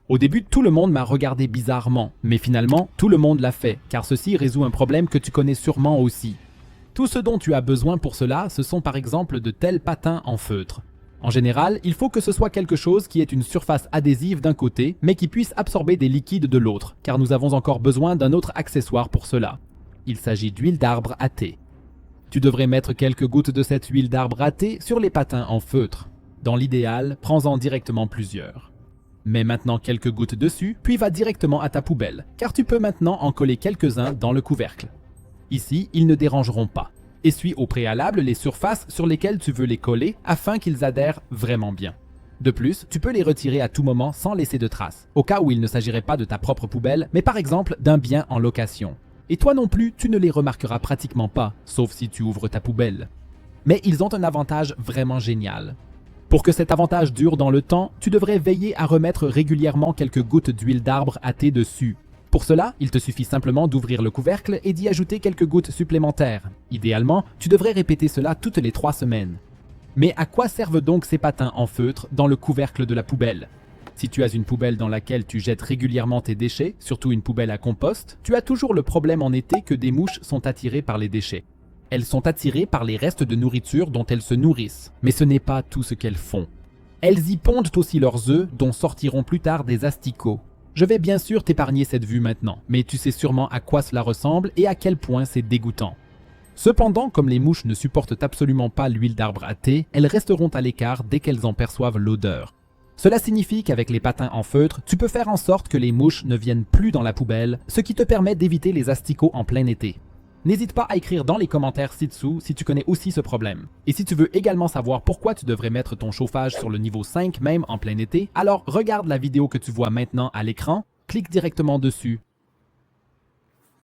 Au début, tout le monde m'a regardé bizarrement, mais finalement, tout le monde l'a fait, car ceci résout un problème que tu connais sûrement aussi. Tout ce dont tu as besoin pour cela, ce sont par exemple de tels patins en feutre. En général, il faut que ce soit quelque chose qui ait une surface adhésive d'un côté, mais qui puisse absorber des liquides de l'autre, car nous avons encore besoin d'un autre accessoire pour cela. Il s'agit d'huile d'arbre à thé. Tu devrais mettre quelques gouttes de cette huile d'arbre à thé sur les patins en feutre. Dans l'idéal, prends-en directement plusieurs. Mets maintenant quelques gouttes dessus, puis va directement à ta poubelle, car tu peux maintenant en coller quelques-uns dans le couvercle. Ici, ils ne dérangeront pas. Essuie au préalable les surfaces sur lesquelles tu veux les coller afin qu'ils adhèrent vraiment bien. De plus, tu peux les retirer à tout moment sans laisser de traces, au cas où il ne s'agirait pas de ta propre poubelle, mais par exemple d'un bien en location. Et toi non plus, tu ne les remarqueras pratiquement pas, sauf si tu ouvres ta poubelle. Mais ils ont un avantage vraiment génial. Pour que cet avantage dure dans le temps, tu devrais veiller à remettre régulièrement quelques gouttes d'huile d'arbre à thé dessus. Pour cela, il te suffit simplement d'ouvrir le couvercle et d'y ajouter quelques gouttes supplémentaires. Idéalement, tu devrais répéter cela toutes les 3 semaines. Mais à quoi servent donc ces patins en feutre dans le couvercle de la poubelle? Si tu as une poubelle dans laquelle tu jettes régulièrement tes déchets, surtout une poubelle à compost, tu as toujours le problème en été que des mouches sont attirées par les déchets. Elles sont attirées par les restes de nourriture dont elles se nourrissent, mais ce n'est pas tout ce qu'elles font. Elles y pondent aussi leurs œufs dont sortiront plus tard des asticots. Je vais bien sûr t'épargner cette vue maintenant, mais tu sais sûrement à quoi cela ressemble et à quel point c'est dégoûtant. Cependant, comme les mouches ne supportent absolument pas l'huile d'arbre à thé, elles resteront à l'écart dès qu'elles en perçoivent l'odeur. Cela signifie qu'avec les patins en feutre, tu peux faire en sorte que les mouches ne viennent plus dans la poubelle, ce qui te permet d'éviter les asticots en plein été. N'hésite pas à écrire dans les commentaires ci-dessous si tu connais aussi ce problème. Et si tu veux également savoir pourquoi tu devrais mettre ton chauffage sur le niveau 5 même en plein été, alors regarde la vidéo que tu vois maintenant à l'écran, clique directement dessus